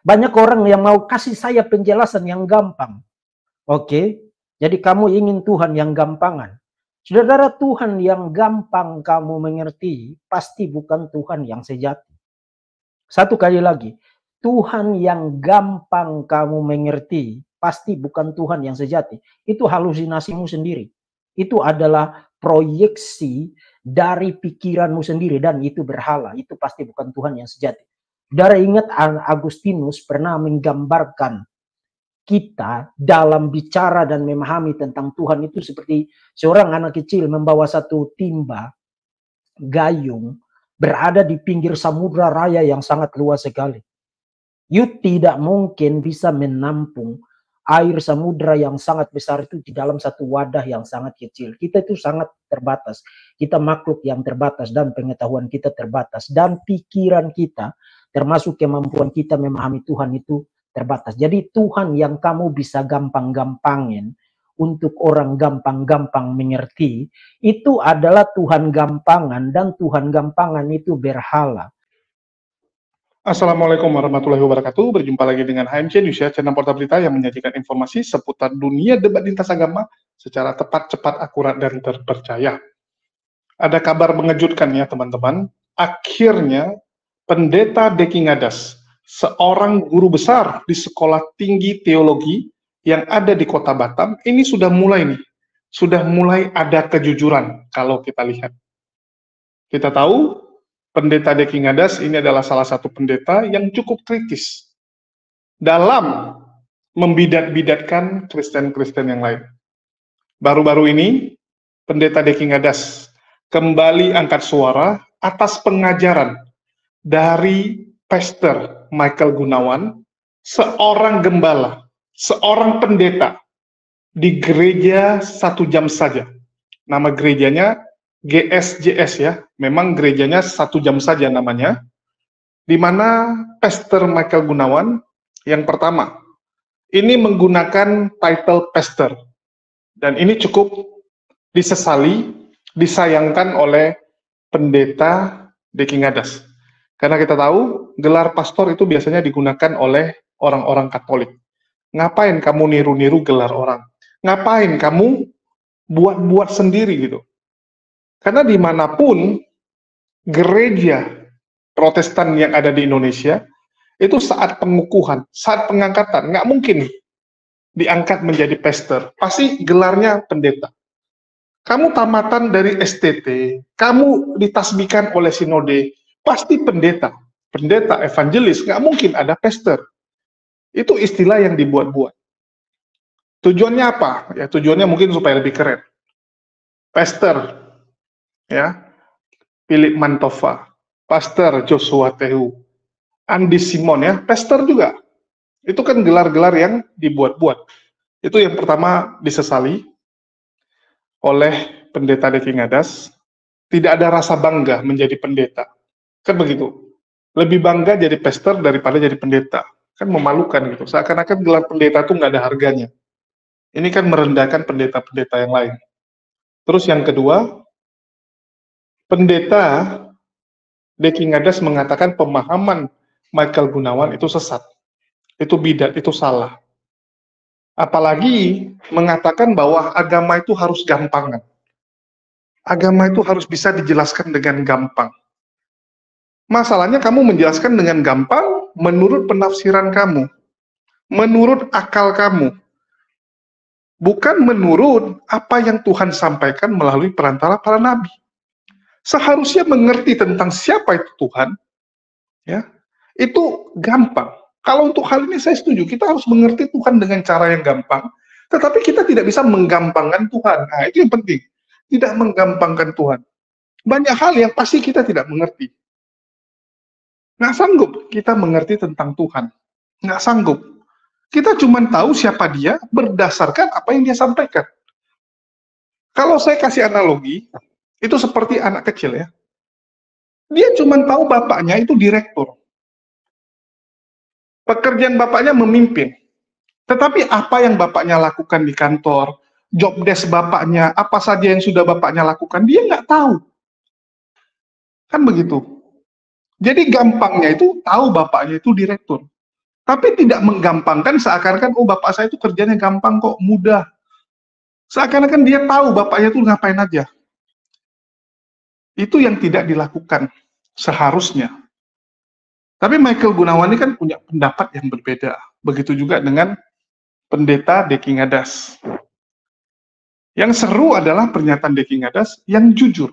Banyak orang yang mau kasih saya penjelasan yang gampang. Oke, jadi kamu ingin Tuhan yang gampangan. Saudara, Tuhan yang gampang kamu mengerti pasti bukan Tuhan yang sejati. Satu kali lagi, Tuhan yang gampang kamu mengerti pasti bukan Tuhan yang sejati. Itu halusinasimu sendiri. Itu adalah proyeksi dari pikiranmu sendiri dan itu berhala. Itu pasti bukan Tuhan yang sejati. Saudara ingat Agustinus pernah menggambarkan kita dalam bicara dan memahami tentang Tuhan itu seperti seorang anak kecil membawa satu timba gayung berada di pinggir samudra raya yang sangat luas sekali. You tidak mungkin bisa menampung air samudra yang sangat besar itu di dalam satu wadah yang sangat kecil. Kita itu sangat terbatas. Kita makhluk yang terbatas dan pengetahuan kita terbatas. Dan pikiran kita, termasuk kemampuan kita memahami Tuhan itu terbatas. Jadi Tuhan yang kamu bisa gampang-gampangin untuk orang gampang-gampang mengerti, itu adalah Tuhan gampangan dan Tuhan gampangan itu berhala. Assalamualaikum warahmatullahi wabarakatuh. Berjumpa lagi dengan HMC News, channel portal berita yang menyajikan informasi seputar dunia debat lintas agama secara tepat, cepat, akurat, dan terpercaya. Ada kabar mengejutkan ya teman-teman. Akhirnya Pendeta Deki Ngadas, seorang guru besar di sekolah tinggi teologi yang ada di kota Batam, ini sudah mulai ada kejujuran kalau kita lihat. Kita tahu Pendeta Deki Ngadas ini adalah salah satu pendeta yang cukup kritis dalam membidat-bidatkan Kristen-Kristen yang lain. Baru-baru ini, Pendeta Deki Ngadas kembali angkat suara atas pengajaran dari Pastor Michael Gunawan, seorang gembala, seorang pendeta di gereja 1 jam saja. Nama gerejanya GSJS ya, memang gerejanya 1 jam saja namanya, di mana Pastor Michael Gunawan yang pertama, ini menggunakan title pastor, dan ini cukup disesali, disayangkan oleh Pendeta Deki Ngadas, karena kita tahu gelar pastor itu biasanya digunakan oleh orang-orang Katolik. Ngapain kamu niru-niru gelar orang? Ngapain kamu buat-buat sendiri gitu? Karena dimanapun gereja Protestan yang ada di Indonesia, itu saat pengukuhan, saat pengangkatan, nggak mungkin diangkat menjadi pastor. Pasti gelarnya pendeta. Kamu tamatan dari STT, kamu ditasbihkan oleh sinode, pasti pendeta. Pendeta, evangelis, nggak mungkin ada pastor. Itu istilah yang dibuat-buat. Tujuannya apa? Ya, tujuannya mungkin supaya lebih keren. Pastor, ya, Philip Mantova, Pastor Joshua Tehu, Andi Simon ya, pastor juga. Itu kan gelar-gelar yang dibuat-buat. Itu yang pertama disesali oleh Pendeta Deki Ngadas. Tidak ada rasa bangga menjadi pendeta. Kan begitu. Lebih bangga jadi pastor daripada jadi pendeta. Kan memalukan gitu. Seakan-akan gelar pendeta itu nggak ada harganya. Ini kan merendahkan pendeta-pendeta yang lain. Terus yang kedua, Pendeta Deki Ngadas mengatakan pemahaman Michael Gunawan itu sesat, itu bidat, itu salah. Apalagi mengatakan bahwa agama itu harus gampangan. Agama itu harus bisa dijelaskan dengan gampang. Masalahnya kamu menjelaskan dengan gampang menurut penafsiran kamu, menurut akal kamu, bukan menurut apa yang Tuhan sampaikan melalui perantara para nabi. Seharusnya mengerti tentang siapa itu Tuhan, ya, itu gampang. Kalau untuk hal ini saya setuju, kita harus mengerti Tuhan dengan cara yang gampang, tetapi kita tidak bisa menggampangkan Tuhan. Nah, itu yang penting, tidak menggampangkan Tuhan. Banyak hal yang pasti kita tidak mengerti. Nggak sanggup kita mengerti tentang Tuhan. Nggak sanggup. Kita cuma tahu siapa dia berdasarkan apa yang dia sampaikan. Kalau saya kasih analogi, itu seperti anak kecil ya. Dia cuma tahu bapaknya itu direktur. Pekerjaan bapaknya memimpin. Tetapi apa yang bapaknya lakukan di kantor, job desk bapaknya, apa saja yang sudah bapaknya lakukan, dia nggak tahu. Kan begitu. Jadi gampangnya itu tahu bapaknya itu direktur. Tapi tidak menggampangkan seakan-akan, oh bapak saya itu kerjanya gampang kok, mudah. Seakan-akan dia tahu bapaknya itu ngapain aja. Itu yang tidak dilakukan seharusnya. Tapi Michael Gunawan ini kan punya pendapat yang berbeda. Begitu juga dengan Pendeta Deki Ngadas. Yang seru adalah pernyataan Deki Ngadas yang jujur.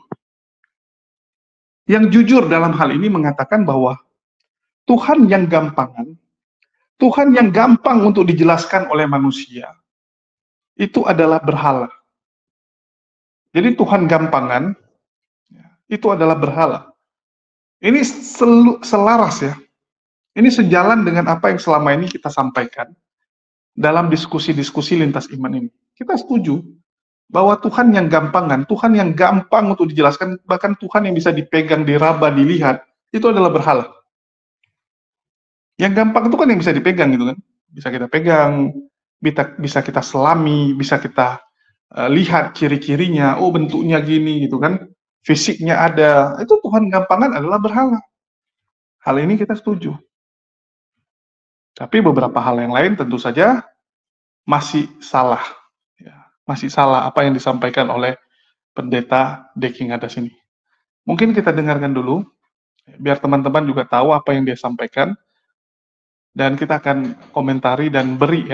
Yang jujur dalam hal ini mengatakan bahwa Tuhan yang gampangan, Tuhan yang gampang untuk dijelaskan oleh manusia, itu adalah berhala. Jadi Tuhan gampangan, itu adalah berhala. Ini selaras ya. Ini sejalan dengan apa yang selama ini kita sampaikan dalam diskusi-diskusi lintas iman ini. Kita setuju bahwa Tuhan yang gampangan, Tuhan yang gampang untuk dijelaskan, bahkan Tuhan yang bisa dipegang, diraba, dilihat, itu adalah berhala. Yang gampang itu kan yang bisa dipegang gitu kan. Bisa kita pegang, bisa kita selami, bisa kita lihat ciri-cirinya, oh bentuknya gini gitu kan. Fisiknya ada, itu Tuhan gampangan adalah berhala. Hal ini kita setuju. Tapi beberapa hal yang lain tentu saja masih salah. Ya, masih salah apa yang disampaikan oleh Pendeta Deki Ngadas ini. Mungkin kita dengarkan dulu, biar teman-teman juga tahu apa yang dia sampaikan, dan kita akan komentari dan beri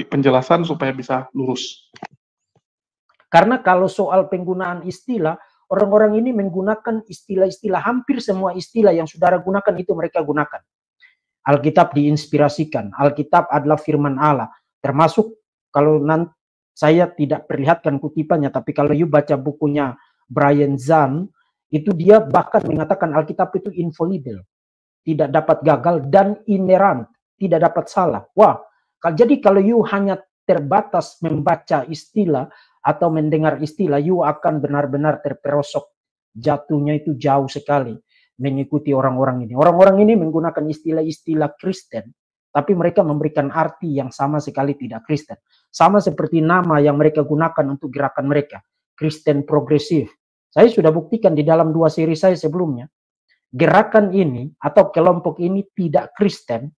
penjelasan supaya bisa lurus. Karena kalau soal penggunaan istilah, orang-orang ini menggunakan istilah-istilah, hampir semua istilah yang saudara gunakan itu mereka gunakan. Alkitab diinspirasikan, Alkitab adalah firman Allah, termasuk kalau nanti saya tidak perlihatkan kutipannya, tapi kalau you baca bukunya Brian Zahnd, itu dia bahkan mengatakan Alkitab itu infallible, tidak dapat gagal dan inerrant, tidak dapat salah. Wah, jadi kalau you hanya terbatas membaca istilah atau mendengar istilah, you akan benar-benar terperosok, jatuhnya itu jauh sekali mengikuti orang-orang ini. Orang-orang ini menggunakan istilah-istilah Kristen, tapi mereka memberikan arti yang sama sekali tidak Kristen. Sama seperti nama yang mereka gunakan untuk gerakan mereka, Kristen progresif. Saya sudah buktikan di dalam 2 seri saya sebelumnya, gerakan ini atau kelompok ini tidak Kristen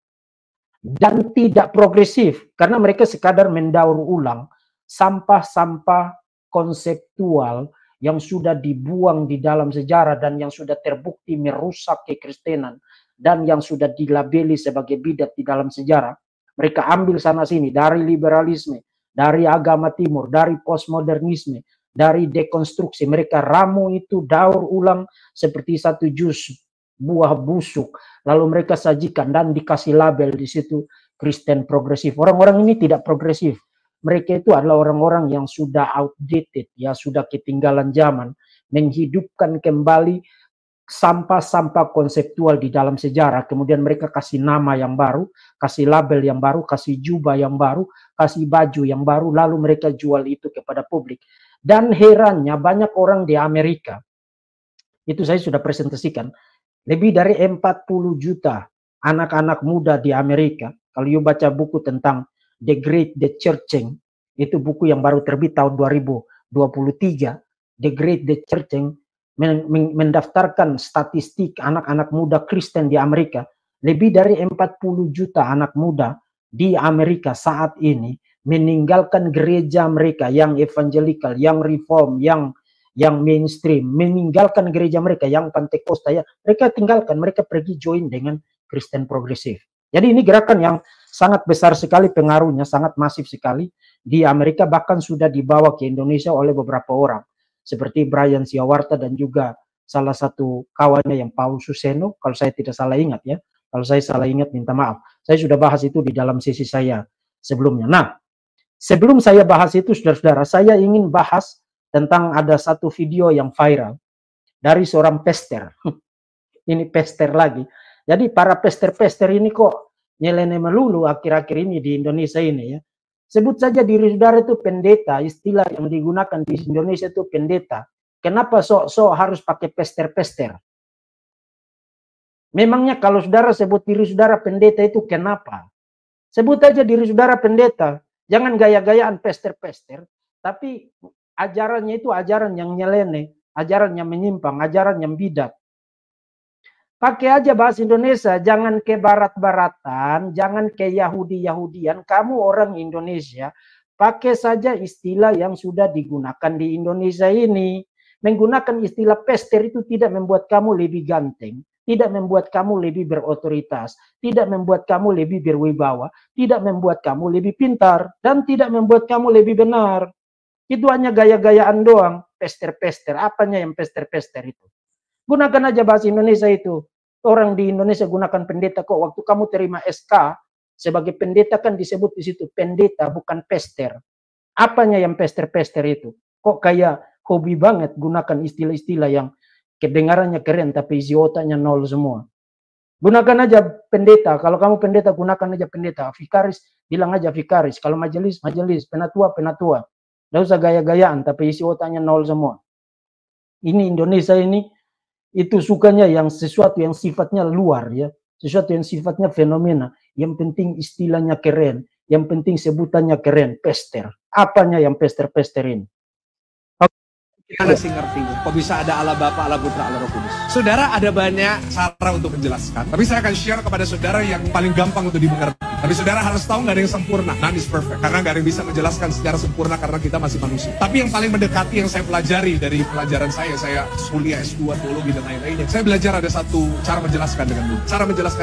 dan tidak progresif, karena mereka sekadar mendaur ulang sampah-sampah konseptual yang sudah dibuang di dalam sejarah dan yang sudah terbukti merusak kekristenan dan yang sudah dilabeli sebagai bidat di dalam sejarah. Mereka ambil sana sini dari liberalisme, dari agama timur, dari postmodernisme, dari dekonstruksi. Mereka ramu itu, daur ulang seperti satu jus buah busuk, lalu mereka sajikan dan dikasih label di situ Kristen progresif. Orang-orang ini tidak progresif. Mereka itu adalah orang-orang yang sudah outdated, ya sudah ketinggalan zaman, menghidupkan kembali sampah-sampah konseptual di dalam sejarah. Kemudian mereka kasih nama yang baru, kasih label yang baru, kasih jubah yang baru, kasih baju yang baru, lalu mereka jual itu kepada publik. Dan herannya banyak orang di Amerika, itu saya sudah presentasikan, lebih dari 40 juta anak-anak muda di Amerika. Kalau you baca buku tentang The Great Dechurching, itu buku yang baru terbit tahun 2023, The Great Dechurching mendaftarkan statistik anak-anak muda Kristen di Amerika. Lebih dari 40 juta anak muda di Amerika saat ini meninggalkan gereja mereka yang evangelikal, yang reform, yang mainstream, meninggalkan gereja mereka yang Pentakosta, ya mereka tinggalkan, mereka pergi join dengan Kristen progresif. Jadi ini gerakan yang sangat besar sekali pengaruhnya, sangat masif sekali di Amerika, bahkan sudah dibawa ke Indonesia oleh beberapa orang seperti Brian Siawarta dan juga salah satu kawannya yang Paul Suseno, kalau saya tidak salah ingat ya. Kalau saya salah ingat minta maaf. Saya sudah bahas itu di dalam sesi saya sebelumnya. Nah, sebelum saya bahas itu saudara-saudara, saya ingin bahas tentang ada satu video yang viral dari seorang pester. Ini pester lagi. Jadi para pester-pester ini kok nyeleneh melulu akhir-akhir ini di Indonesia ini ya. Sebut saja diri saudara itu pendeta, istilah yang digunakan di Indonesia itu pendeta. Kenapa sok-sok harus pakai pester-pester? Memangnya kalau saudara sebut diri saudara pendeta itu kenapa? Sebut aja diri saudara pendeta. Jangan gaya-gayaan pester-pester, tapi ajarannya itu ajaran yang nyeleneh, ajaran yang menyimpang, ajaran yang bidat. Pakai aja bahasa Indonesia, jangan ke barat-baratan, jangan ke Yahudi-Yahudian. Kamu orang Indonesia, pakai saja istilah yang sudah digunakan di Indonesia ini. Menggunakan istilah pester itu tidak membuat kamu lebih ganteng, tidak membuat kamu lebih berotoritas, tidak membuat kamu lebih berwibawa, tidak membuat kamu lebih pintar, dan tidak membuat kamu lebih benar. Itu hanya gaya-gayaan doang, pester-pester. Apanya yang pester-pester itu? Gunakan aja bahasa Indonesia itu. Orang di Indonesia gunakan pendeta kok. Waktu kamu terima SK sebagai pendeta kan disebut di situ pendeta, bukan pester. Apanya yang pester-pester itu? Kok kayak hobi banget gunakan istilah-istilah yang kedengarannya keren tapi isi otaknya nol semua. Gunakan aja pendeta. Kalau kamu pendeta, gunakan aja pendeta. Vikaris, bilang aja vikaris. Kalau majelis, majelis. Penatua, penatua. Nggak usah gaya-gayaan tapi isi otaknya nol semua. Ini Indonesia ini itu sukanya yang sesuatu yang sifatnya luar ya, sesuatu yang sifatnya fenomena, yang penting istilahnya keren, yang penting sebutannya keren, pester. Apanya yang pester-pester ini? Gimana sih ngertinya? Kok bisa ada Allah Bapa, Allah Putra, Allah Roh Kudus? Saudara, ada banyak cara untuk menjelaskan. Tapi saya akan share kepada saudara yang paling gampang untuk dimengerti. Tapi saudara harus tahu nggak ada yang sempurna. None is perfect. Karena nggak ada yang bisa menjelaskan secara sempurna karena kita masih manusia. Tapi yang paling mendekati yang saya pelajari dari pelajaran saya kuliah S2, teologi dan lain-lainnya. Saya belajar ada satu cara menjelaskan dengan mudah. Cara menjelaskan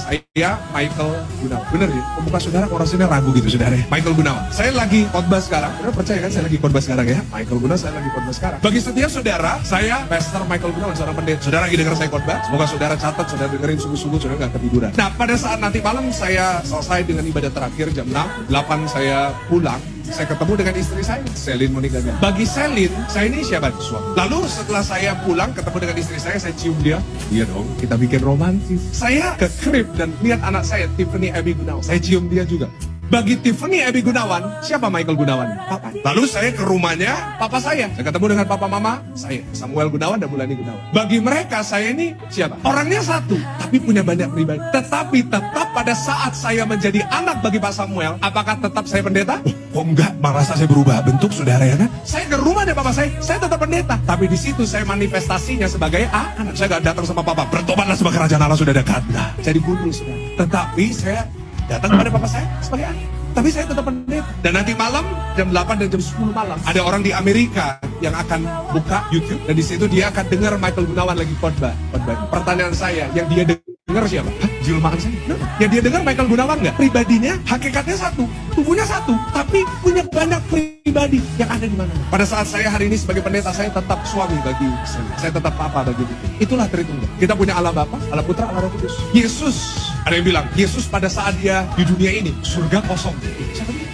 saya Michael Gunawan. Bener ya? Muka saudara kok rasanya ragu gitu saudara. Michael Gunawan. Saya lagi khotbah sekarang. Saudara percaya kan saya lagi khotbah sekarang ya? Michael Gunawan, saya lagi khotbah sekarang. Bagi setiap saudara, saya Pastor Michael Gunawan, seorang pendeta. Saudara lagi dengar saya khotbah. Semoga saudara catat, saudara dengerin sungguh-sungguh, saudara gak ketiduran. Nah, pada saat nanti malam saya selesai dengan ibadah terakhir jam 6, 8 saya pulang. Saya ketemu dengan istri saya, Selin Monica. Bagi Selin, saya ini siapa? Suami. Lalu setelah saya pulang ketemu dengan istri saya cium dia. Iya dong, kita bikin romantis. Saya ke krib dan lihat anak saya, Tiffany Abby Gunawan. Saya cium dia juga. Bagi Tiffany Abby Gunawan, siapa Michael Gunawan? Papa. Lalu saya ke rumahnya papa saya. Saya ketemu dengan papa mama saya, Samuel Gunawan dan Mulani Gunawan. Bagi mereka saya ini siapa? Orangnya satu, tapi punya banyak pribadi. Tetapi tetap pada saat saya menjadi anak bagi Pak Samuel, apakah tetap saya pendeta? Oh enggak, merasa saya berubah bentuk saudara ya kan? Saya ke rumah deh papa saya tetap pendeta. Tapi di situ saya manifestasinya sebagai anak. Saya gak datang sama papa, bertobatlah sebab kerajaan Allah sudah dekat. Nah, saya dibunuh saudara. Tetapi saya datang kepada papa saya sebagai anak. Tapi saya tetap pendeta. Dan nanti malam jam 8 dan jam 10 malam ada orang di Amerika yang akan buka YouTube dan di situ dia akan dengar Michael Gunawan lagi khotbah. Pertanyaan saya, yang dia dengar siapa? Hah? Jelmaan saya? No. Yang dia dengar Michael Gunawan nggak? Pribadinya, hakikatnya satu, tubuhnya satu, tapi punya banyak pribadi yang ada di mana. Pada saat saya hari ini sebagai pendeta, saya tetap suami bagi saya tetap papa bagi itu. Itulah Tritunggal. Kita punya Allah Bapa, Allah Putra, Allah Roh Kudus. Yesus, ada yang bilang, Yesus pada saat dia di dunia ini, surga kosong.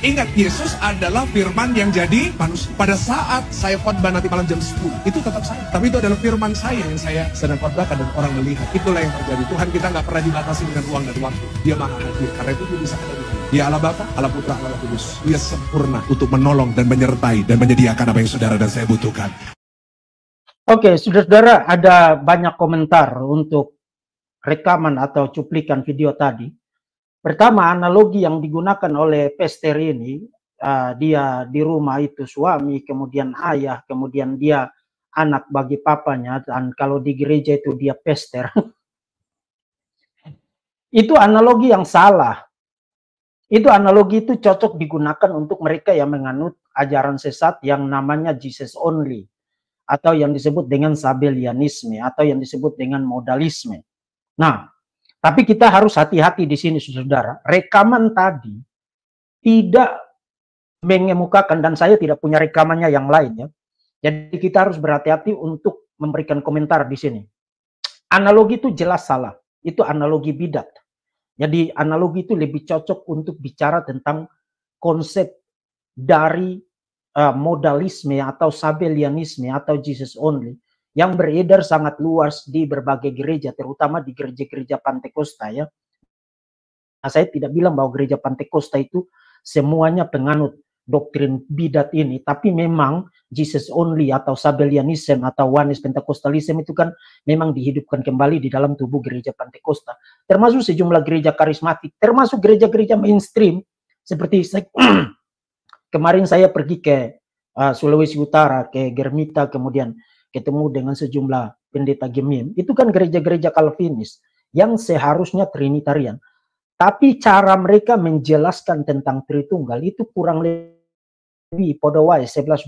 Ingat, Yesus adalah firman yang jadi manusia. Pada saat saya khotbah nanti malam jam 10, itu tetap saya. Tapi itu adalah firman saya yang saya sedang khotbahkan dan orang melihat. Itulah yang terjadi. Tuhan kita nggak pernah dibatasi dengan ruang dan waktu. Dia maha hadir. Karena itu dia bisa ada di sana. Dia Allah Bapa, Allah Putra, Allah Kudus. Dia sempurna untuk menolong dan menyertai dan menyediakan apa yang saudara dan saya butuhkan. Oke, saudara-saudara, ada banyak komentar untuk rekaman atau cuplikan video tadi. Pertama, analogi yang digunakan oleh pester ini, dia di rumah itu suami, kemudian ayah, kemudian dia anak bagi papanya, dan kalau di gereja itu dia pester. Itu analogi yang salah. Itu analogi itu cocok digunakan untuk mereka yang menganut ajaran sesat yang namanya Jesus only, atau yang disebut dengan sabellianisme, atau yang disebut dengan modalisme. Nah, tapi kita harus hati-hati di sini, saudara. Rekaman tadi tidak mengemukakan, dan saya tidak punya rekamannya yang lain ya. Jadi kita harus berhati-hati untuk memberikan komentar di sini. Analogi itu jelas salah. Itu analogi bidat. Jadi analogi itu lebih cocok untuk bicara tentang konsep dari modalisme atau sabellianisme atau Jesus only yang beredar sangat luas di berbagai gereja, terutama di gereja-gereja Pantekosta ya. Nah, saya tidak bilang bahwa gereja Pantekosta itu semuanya penganut doktrin bidat ini, tapi memang Jesus only atau sabellianism atau oneness Pentekostalism itu kan memang dihidupkan kembali di dalam tubuh gereja Pantekosta, termasuk sejumlah gereja karismatik, termasuk gereja-gereja mainstream seperti kemarin saya pergi ke Sulawesi Utara, ke Germita, kemudian ketemu dengan sejumlah Pendeta Gemim, itu kan gereja-gereja Calvinis yang seharusnya Trinitarian. Tapi cara mereka menjelaskan tentang Tritunggal itu kurang lebih pada wae 11-12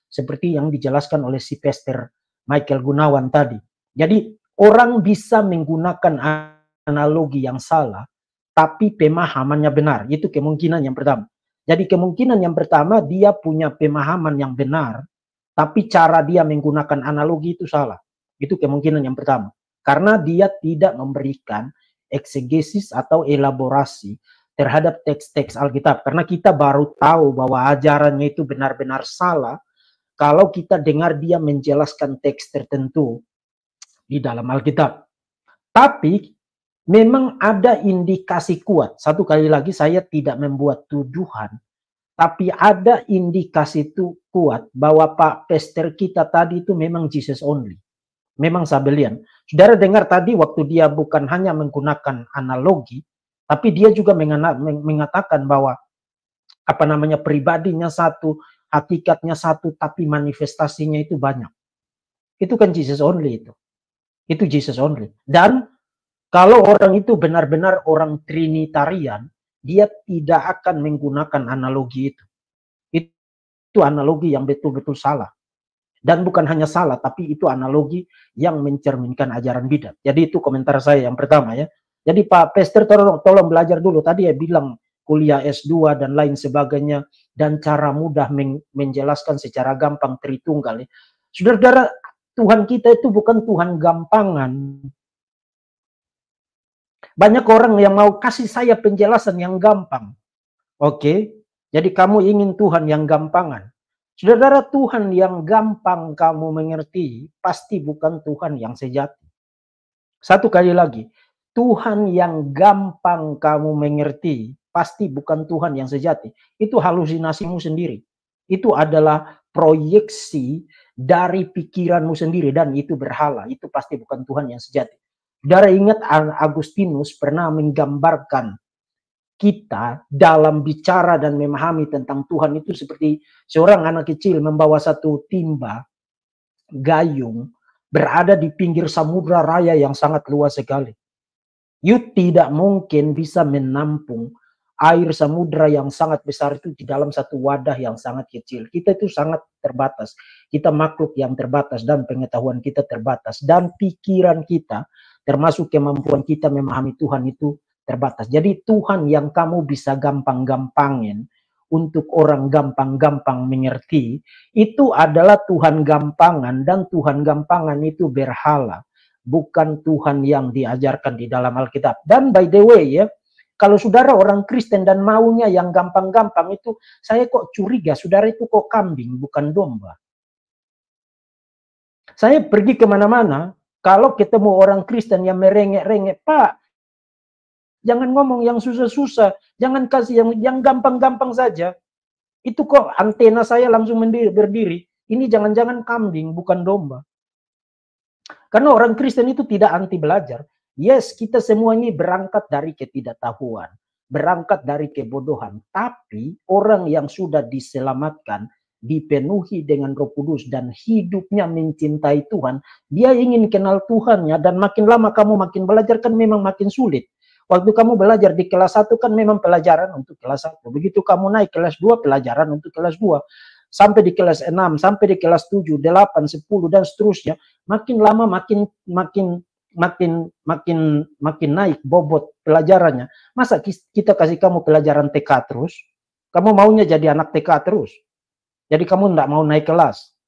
seperti yang dijelaskan oleh si Pastor Michael Gunawan tadi. Jadi orang bisa menggunakan analogi yang salah, tapi pemahamannya benar. Itu kemungkinan yang pertama. Jadi kemungkinan yang pertama, dia punya pemahaman yang benar, tapi cara dia menggunakan analogi itu salah. Itu kemungkinan yang pertama. Karena dia tidak memberikan eksegesis atau elaborasi terhadap teks-teks Alkitab. Karena kita baru tahu bahwa ajarannya itu benar-benar salah kalau kita dengar dia menjelaskan teks tertentu di dalam Alkitab. Tapi memang ada indikasi kuat. Satu kali lagi saya tidak membuat tuduhan, tapi ada indikasi itu kuat bahwa Pak Pastor kita tadi itu memang Jesus only. Memang Sabelian. Saudara dengar tadi waktu dia bukan hanya menggunakan analogi, tapi dia juga mengatakan bahwa pribadinya satu, hakikatnya satu, tapi manifestasinya itu banyak. Itu kan Jesus only itu. Itu Jesus only. Dan kalau orang itu benar-benar orang Trinitarian, dia tidak akan menggunakan analogi itu. Itu analogi yang betul-betul salah. Dan bukan hanya salah, tapi itu analogi yang mencerminkan ajaran bidat. Jadi itu komentar saya yang pertama ya. Jadi Pak Pastor tolong belajar dulu. Tadi ya bilang kuliah S2 dan lain sebagainya. Dan cara mudah menjelaskan secara gampang Tritunggal ya. Saudara-saudara, Tuhan kita itu bukan Tuhan gampangan. Banyak orang yang mau kasih saya penjelasan yang gampang. Oke, jadi kamu ingin Tuhan yang gampangan. Saudara, Tuhan yang gampang kamu mengerti pasti bukan Tuhan yang sejati. Satu kali lagi, Tuhan yang gampang kamu mengerti pasti bukan Tuhan yang sejati. Itu halusinasimu sendiri. Itu adalah proyeksi dari pikiranmu sendiri dan itu berhala. Itu pasti bukan Tuhan yang sejati. Saudara ingat Agustinus pernah menggambarkan kita dalam bicara dan memahami tentang Tuhan itu seperti seorang anak kecil membawa satu timba gayung berada di pinggir samudra raya yang sangat luas sekali. You tidak mungkin bisa menampung air samudra yang sangat besar itu di dalam satu wadah yang sangat kecil. Kita itu sangat terbatas. Kita makhluk yang terbatas dan pengetahuan kita terbatas. Dan pikiran kita, termasuk kemampuan kita memahami Tuhan itu terbatas. Jadi Tuhan yang kamu bisa gampang-gampangin untuk orang gampang-gampang mengerti, itu adalah Tuhan gampangan dan Tuhan gampangan itu berhala. Bukan Tuhan yang diajarkan di dalam Alkitab. Dan by the way ya, kalau saudara orang Kristen dan maunya yang gampang-gampang itu, saya kok curiga, saudara itu kok kambing, bukan domba. Saya pergi kemana-mana, kalau ketemu orang Kristen yang merengek-rengek, Pak, jangan ngomong yang susah-susah, jangan kasih yang gampang-gampang saja. Itu kok antena saya langsung berdiri, ini jangan-jangan kambing, bukan domba. Karena orang Kristen itu tidak anti belajar. Yes, kita semua ini berangkat dari ketidaktahuan, berangkat dari kebodohan. Tapi orang yang sudah diselamatkan, dipenuhi dengan Roh Kudus dan hidupnya mencintai Tuhan, dia ingin kenal Tuhannya dan makin lama kamu makin belajar kan memang makin sulit. Waktu kamu belajar di kelas 1 kan memang pelajaran untuk kelas 1. Begitu kamu naik kelas 2 pelajaran untuk kelas 2. Sampai di kelas 6, sampai di kelas 7, 8, 10 dan seterusnya, makin lama makin naik bobot pelajarannya. Masa kita kasih kamu pelajaran TK terus? Kamu maunya jadi anak TK terus? Jadi kamu tidak mau naik kelas.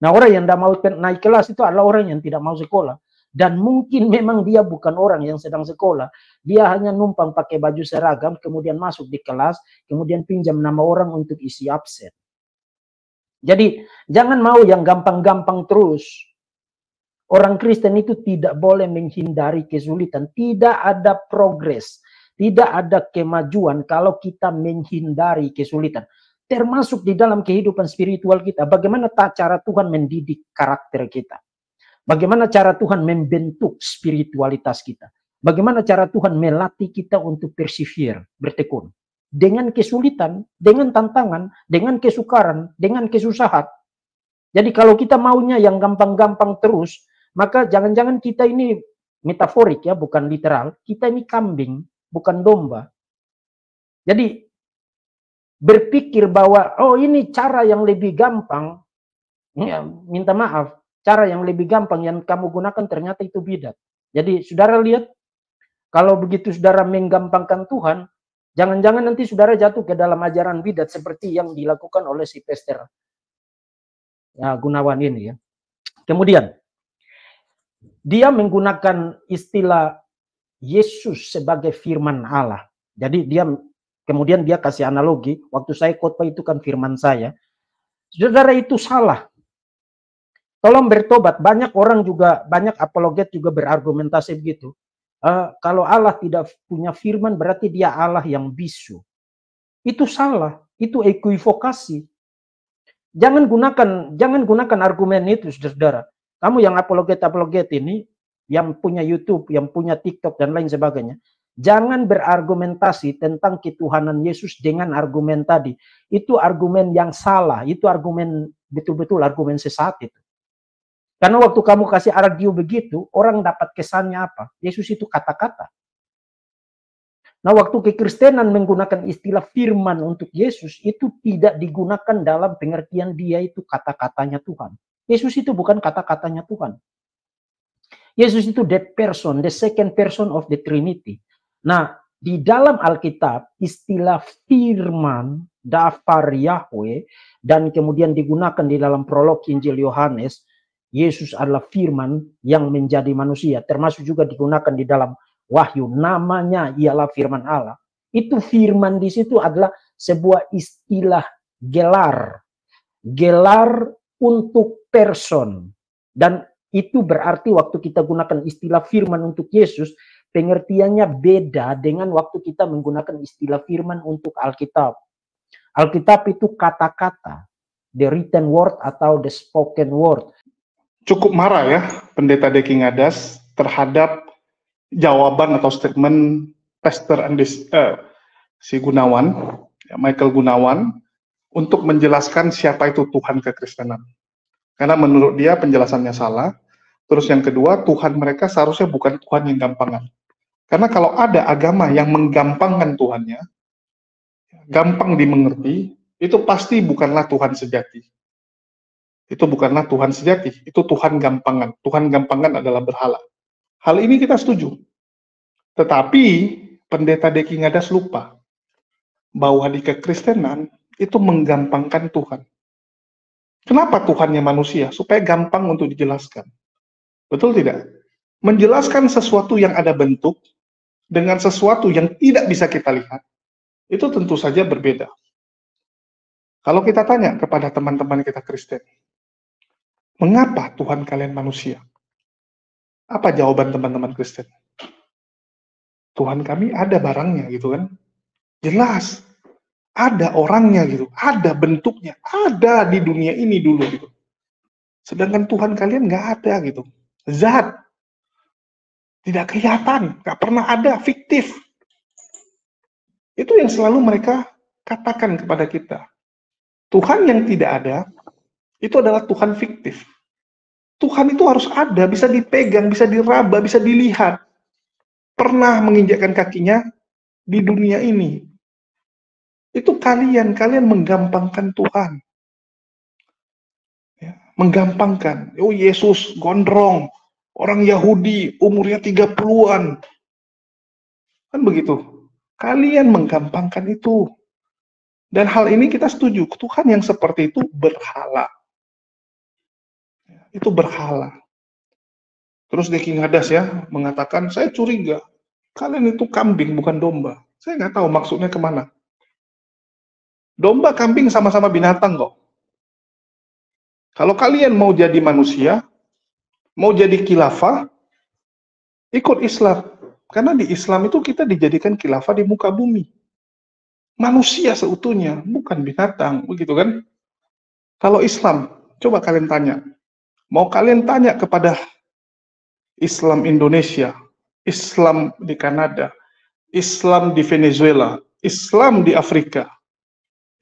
Nah, orang yang tidak mau naik kelas itu adalah orang yang tidak mau sekolah. Dan mungkin memang dia bukan orang yang sedang sekolah. Dia hanya numpang pakai baju seragam, kemudian masuk di kelas, kemudian pinjam nama orang untuk isi absen. Jadi jangan mau yang gampang-gampang terus. Orang Kristen itu tidak boleh menghindari kesulitan. Tidak ada progres. Tidak ada kemajuan kalau kita menghindari kesulitan. Termasuk di dalam kehidupan spiritual kita. Bagaimana cara Tuhan mendidik karakter kita. Bagaimana cara Tuhan membentuk spiritualitas kita. Bagaimana cara Tuhan melatih kita untuk persevere, bertekun. Dengan kesulitan, dengan tantangan, dengan kesukaran, dengan kesusahan. Jadi kalau kita maunya yang gampang-gampang terus, Maka jangan-jangan kita ini metaforik ya, bukan literal. Kita ini kambing, bukan domba. Jadi berpikir bahwa oh ini cara yang lebih gampang, ya, minta maaf, cara yang lebih gampang yang kamu gunakan ternyata itu bidat. Jadi saudara lihat, kalau begitu saudara menggampangkan Tuhan, jangan-jangan nanti saudara jatuh ke dalam ajaran bidat seperti yang dilakukan oleh si Pastor Gunawan ini ya. Kemudian dia menggunakan istilah Yesus sebagai firman Allah. Jadi kemudian dia kasih analogi, waktu saya khotbah itu kan firman saya. Saudara, itu salah. Tolong bertobat. Banyak orang juga, banyak apologet juga berargumentasi begitu. Kalau Allah tidak punya firman berarti dia Allah yang bisu. Itu salah. Itu equivokasi. Jangan gunakan argumen itu, saudara. Kamu yang apologet ini, yang punya YouTube, yang punya TikTok dan lain sebagainya, jangan berargumentasi tentang ketuhanan Yesus dengan argumen tadi. Itu argumen yang salah. Itu argumen betul-betul argumen sesat itu. Karena waktu kamu kasih argue begitu, orang dapat kesannya apa? Yesus itu kata-kata. Nah, waktu kekristenan menggunakan istilah firman untuk Yesus, itu tidak digunakan dalam pengertian dia itu kata-katanya Tuhan. Yesus itu bukan kata-katanya Tuhan. Yesus itu the person, the second person of the Trinity. Nah, di dalam Alkitab, istilah firman, dafar Yahweh, dan kemudian digunakan di dalam prolog Injil Yohanes, Yesus adalah firman yang menjadi manusia. Termasuk juga digunakan di dalam Wahyu, namanya ialah firman Allah. Itu firman di situ adalah sebuah istilah gelar. Gelar untuk person. Dan itu berarti waktu kita gunakan istilah firman untuk Yesus, pengertiannya beda dengan waktu kita menggunakan istilah firman untuk Alkitab. Alkitab itu kata-kata, the written word atau the spoken word. Cukup marah ya Pendeta Deki Ngadas terhadap jawaban atau statement Pastor si Gunawan, Michael Gunawan, untuk menjelaskan siapa itu Tuhan kekristenan. Karena menurut dia penjelasannya salah. Terus yang kedua, Tuhan mereka seharusnya bukan Tuhan yang gampangan. Karena kalau ada agama yang menggampangkan Tuhannya, gampang dimengerti, itu pasti bukanlah Tuhan sejati. Itu bukanlah Tuhan sejati, itu Tuhan gampangan. Tuhan gampangan adalah berhala. Hal ini kita setuju. Tetapi Pendeta Deki Ngadas lupa bahwa di kekristenan itu menggampangkan Tuhan. Kenapa Tuhannya manusia? Supaya gampang untuk dijelaskan. Betul tidak? Menjelaskan sesuatu yang ada bentuk dengan sesuatu yang tidak bisa kita lihat, itu tentu saja berbeda. Kalau kita tanya kepada teman-teman kita Kristen, mengapa Tuhan kalian manusia? Apa jawaban teman-teman Kristen? Tuhan kami ada barangnya gitu kan. Jelas. Ada orangnya gitu. Ada bentuknya. Ada di dunia ini dulu gitu. Sedangkan Tuhan kalian nggak ada gitu. Zat. Tidak kelihatan. Nggak pernah ada. Fiktif. Itu yang selalu mereka katakan kepada kita. Tuhan yang tidak ada, itu adalah Tuhan fiktif. Tuhan itu harus ada, bisa dipegang, bisa diraba, bisa dilihat. Pernah menginjakkan kakinya di dunia ini. Itu kalian menggampangkan Tuhan. Ya, menggampangkan. Oh Yesus gondrong, orang Yahudi, umurnya 30-an. Kan begitu. Kalian menggampangkan itu. Dan hal ini kita setuju, Tuhan yang seperti itu berhala. Itu berhala. Terus Deki Ngadas ya, mengatakan, saya curiga, kalian itu kambing bukan domba. Saya nggak tahu maksudnya kemana. Domba, kambing sama-sama binatang kok. Kalau kalian mau jadi manusia, mau jadi khilafah, ikut Islam. Karena di Islam itu kita dijadikan khilafah di muka bumi. Manusia seutuhnya, bukan binatang, begitu kan? Kalau Islam, coba kalian tanya. Mau kalian tanya kepada Islam Indonesia, Islam di Kanada, Islam di Venezuela, Islam di Afrika,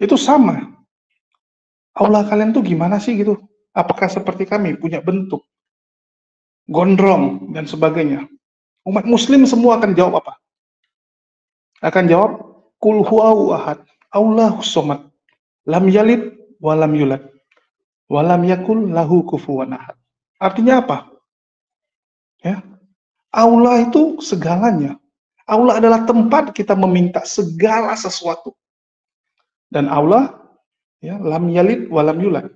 itu sama. Allah kalian tuh gimana sih gitu? Apakah seperti kami punya bentuk? gondrong, dan sebagainya. Umat muslim semua akan jawab apa? Akan jawab, Qul huwallahu ahad, Allahus somad, lam yalid wa lam yulad, wa lam yakul lahu kufuwan ahad. Artinya apa? Ya, Allah itu segalanya. Allah adalah tempat kita meminta segala sesuatu. Dan Allah, ya, lam yalid wa lam yulad,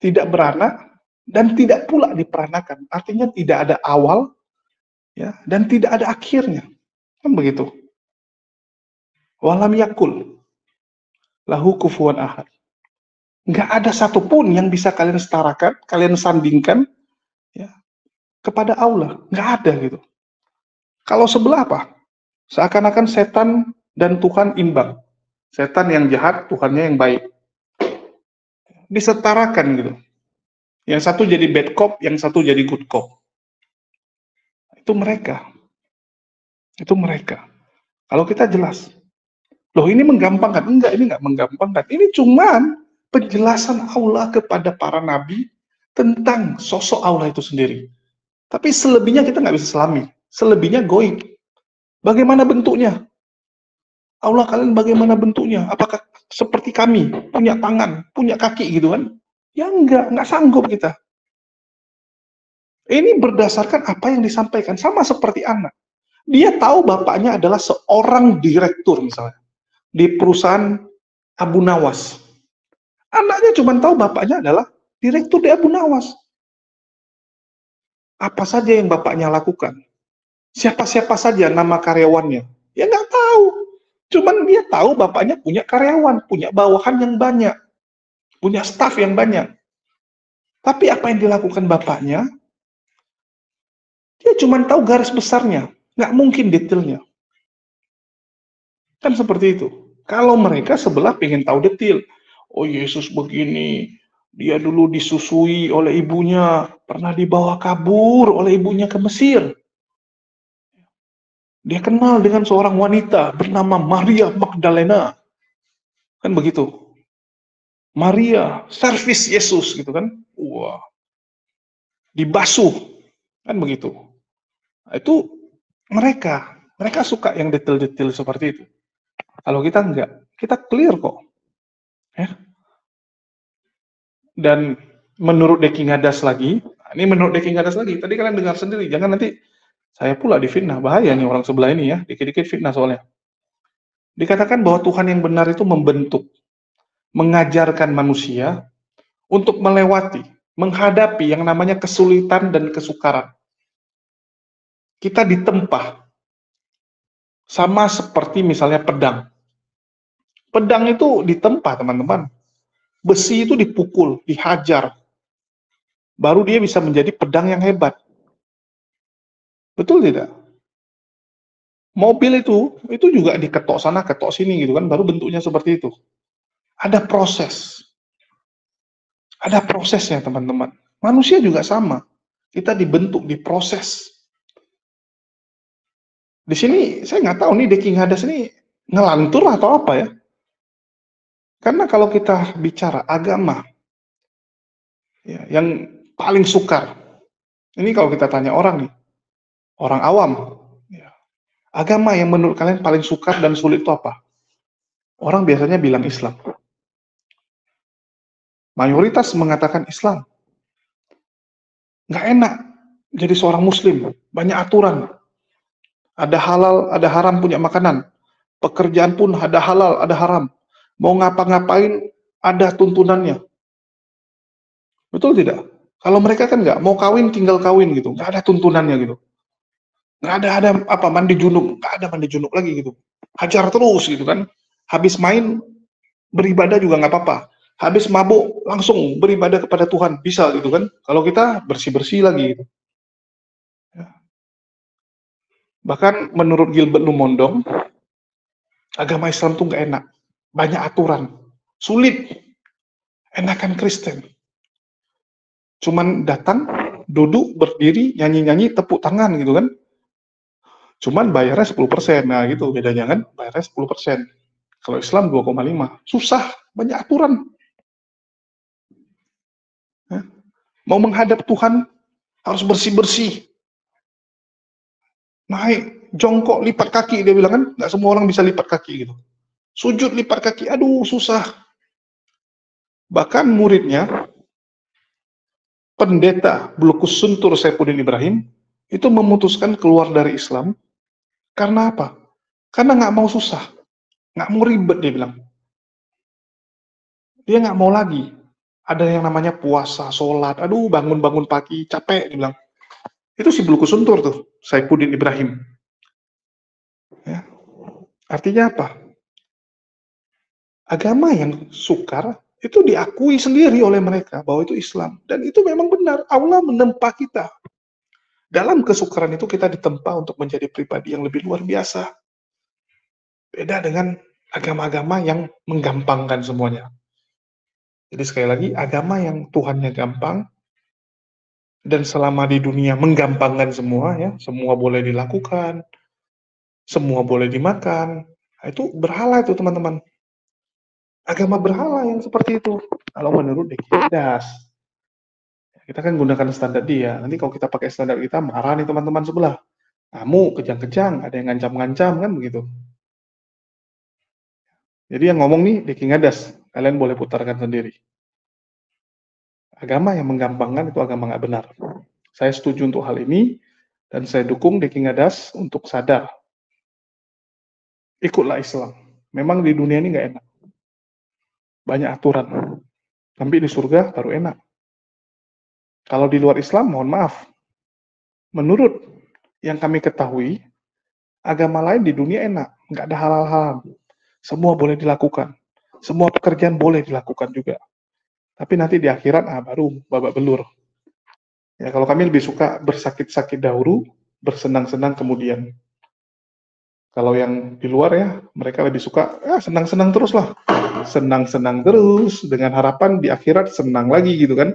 tidak beranak dan tidak pula diperanakan. Artinya tidak ada awal, ya, dan tidak ada akhirnya. Kan begitu. Walam yakul lahu kufuwan ahad. Nggak ada satupun yang bisa kalian setarakan, kalian sandingkan, ya, kepada Allah. Nggak ada gitu. Kalau sebelah apa? Seakan-akan setan dan Tuhan imbang. Setan yang jahat, Tuhannya yang baik. Disetarakan gitu. Yang satu jadi bad cop, yang satu jadi good cop. Itu mereka. Itu mereka. Kalau kita jelas, loh ini menggampangkan. Enggak, ini enggak menggampangkan. Ini cuman penjelasan Allah kepada para nabi tentang sosok Allah itu sendiri. Tapi selebihnya kita nggak bisa selami. Selebihnya goib. Bagaimana bentuknya? Allah kalian bagaimana bentuknya? Apakah seperti kami? Punya tangan, punya kaki gitu kan? Ya enggak sanggup kita. Ini berdasarkan apa yang disampaikan. Sama seperti anak. Dia tahu bapaknya adalah seorang direktur misalnya. Di perusahaan Abu Nawas. Anaknya cuma tahu bapaknya adalah direktur di Abu Nawas. Apa saja yang bapaknya lakukan? Siapa-siapa saja nama karyawannya? Ya nggak tahu. Cuman dia tahu bapaknya punya karyawan, punya bawahan yang banyak, punya staf yang banyak. Tapi apa yang dilakukan bapaknya? Dia cuma tahu garis besarnya, nggak mungkin detailnya. Kan seperti itu. Kalau mereka sebelah pengen tahu detail, oh Yesus begini, dia dulu disusui oleh ibunya, pernah dibawa kabur oleh ibunya ke Mesir. Dia kenal dengan seorang wanita bernama Maria Magdalena. Kan begitu. Maria, servis Yesus gitu kan. Wah. Dibasuh. Kan begitu. Itu mereka suka yang detail-detail seperti itu. Kalau kita enggak, kita clear kok. Ya. Dan menurut Deki Ngadas lagi, ini menurut Deki Ngadas lagi, tadi kalian dengar sendiri, jangan nanti saya pula difitnah, bahaya nih orang sebelah ini ya, dikit-dikit fitnah soalnya. Dikatakan bahwa Tuhan yang benar itu membentuk, mengajarkan manusia untuk melewati, menghadapi yang namanya kesulitan dan kesukaran. Kita ditempa, sama seperti misalnya pedang. Pedang itu ditempa, teman-teman. Besi itu dipukul, dihajar. Baru dia bisa menjadi pedang yang hebat. Betul tidak? Mobil itu juga diketok sana, ketok sini gitu kan, baru bentuknya seperti itu. Ada proses. Ada prosesnya, teman-teman. Manusia juga sama. Kita dibentuk, diproses. Di sini saya nggak tahu nih Deki Ngadas ini ngelantur atau apa ya. Karena kalau kita bicara agama, ya, yang paling sukar, ini kalau kita tanya orang nih, orang awam, ya, agama yang menurut kalian paling sukar dan sulit itu apa? Orang biasanya bilang Islam. Mayoritas mengatakan Islam. Nggak enak jadi seorang muslim, banyak aturan. Ada halal, ada haram punya makanan. Pekerjaan pun ada halal, ada haram. Mau ngapa-ngapain, ada tuntunannya. Betul tidak? Kalau mereka kan nggak, mau kawin tinggal kawin gitu. Nggak ada tuntunannya gitu. Nggak ada apa, mandi junub. Nggak ada mandi junub lagi gitu. Hajar terus gitu kan. Habis main, beribadah juga nggak apa-apa. Habis mabuk, langsung beribadah kepada Tuhan. Bisa gitu kan. Kalau kita bersih-bersih lagi gitu. Bahkan menurut Gilbert Lumondong, agama Islam tuh nggak enak. Banyak aturan. Sulit. Enakan Kristen. Cuman datang, duduk, berdiri, nyanyi-nyanyi, tepuk tangan gitu kan. Cuman bayarnya 10%. Nah gitu bedanya kan. Bayarnya 10%. Kalau Islam 2,5. Susah. Banyak aturan. Mau menghadap Tuhan, Harus bersih-bersih. Naik, jongkok, lipat kaki, dia bilang kan, nggak semua orang bisa lipat kaki gitu. Sujud, lipat kaki, aduh susah. Bahkan muridnya, pendeta Bulukus Suntur Saifuddin Ibrahim, itu memutuskan keluar dari Islam, karena apa? Karena nggak mau susah, nggak mau ribet, dia bilang. Dia nggak mau lagi. Ada yang namanya puasa, sholat, aduh bangun-bangun pagi, capek, dia bilang. Itu si Bulukus Suntur tuh, Saifuddin Ibrahim. Ya. Artinya apa? Agama yang sukar itu diakui sendiri oleh mereka bahwa itu Islam. Dan itu memang benar. Allah menempa kita. Dalam kesukaran itu kita ditempa untuk menjadi pribadi yang lebih luar biasa. Beda dengan agama-agama yang menggampangkan semuanya. Jadi sekali lagi, agama yang Tuhannya gampang, dan selama di dunia menggampangkan semua, ya, semua boleh dilakukan, semua boleh dimakan, itu berhala itu teman-teman. Agama berhala yang seperti itu. Kalau menurut Dekidas, kita kan gunakan standar dia. Nanti kalau kita pakai standar kita, marah nih teman-teman sebelah. Kamu kejang-kejang, ada yang ngancam-ngancam, kan begitu. Jadi yang ngomong nih Deki Ngadas, kalian boleh putarkan sendiri. Agama yang menggampangkan itu agama nggak benar. Saya setuju untuk hal ini, dan saya dukung Deki Ngadas untuk sadar. Ikutlah Islam. Memang di dunia ini nggak enak. Banyak aturan. Tapi di surga baru enak. Kalau di luar Islam, mohon maaf. Menurut yang kami ketahui, agama lain di dunia enak. Nggak ada halal-halal. Semua boleh dilakukan. Semua pekerjaan boleh dilakukan juga. Tapi nanti di akhirat, baru babak belur. Ya, kalau kami lebih suka bersakit-sakit dahulu, bersenang-senang kemudian. Kalau yang di luar ya, mereka lebih suka senang-senang terus lah. Senang-senang terus, dengan harapan di akhirat senang lagi gitu kan.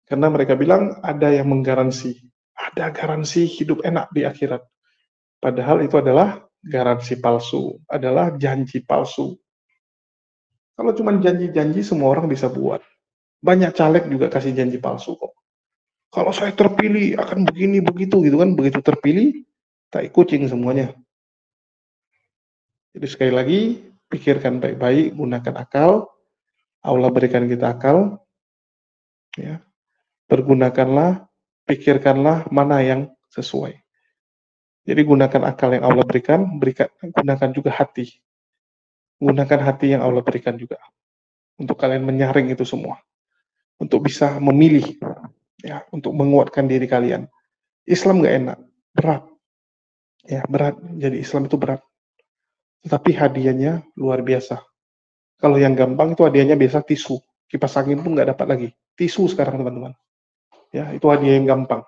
Karena mereka bilang ada yang menggaransi. Ada garansi hidup enak di akhirat. Padahal itu adalah garansi palsu. Adalah janji palsu. Kalau cuma janji-janji semua orang bisa buat. Banyak caleg juga kasih janji palsu kok. Kalau saya terpilih akan begini begitu gitu kan, begitu terpilih tak kucing semuanya. Jadi sekali lagi pikirkan baik-baik, gunakan akal. Allah berikan kita akal. Ya. Pergunakanlah, pikirkanlah mana yang sesuai. Jadi gunakan akal yang Allah berikan, gunakan juga hati. Gunakan hati yang Allah berikan juga untuk kalian menyaring itu semua. Untuk bisa memilih, ya, untuk menguatkan diri kalian. Islam nggak enak, berat. Ya, berat. Jadi Islam itu berat. Tetapi hadiahnya luar biasa. Kalau yang gampang itu hadiahnya biasa tisu. Kipas angin pun nggak dapat lagi. Tisu sekarang teman-teman. Ya, itu hadiah yang gampang.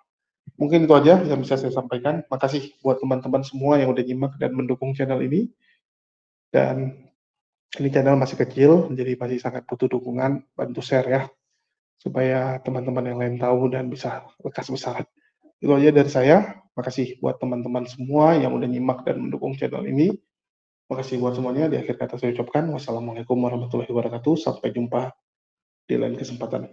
Mungkin itu aja yang bisa saya sampaikan. Makasih buat teman-teman semua yang udah nyimak dan mendukung channel ini. Dan ini channel masih kecil, jadi masih sangat butuh dukungan. Bantu share ya, supaya teman-teman yang lain tahu dan bisa lekas besar. Itu aja dari saya. Makasih buat teman-teman semua yang udah nyimak dan mendukung channel ini. Makasih buat semuanya. Di akhir kata saya ucapkan wassalamualaikum warahmatullahi wabarakatuh. Sampai jumpa di lain kesempatan.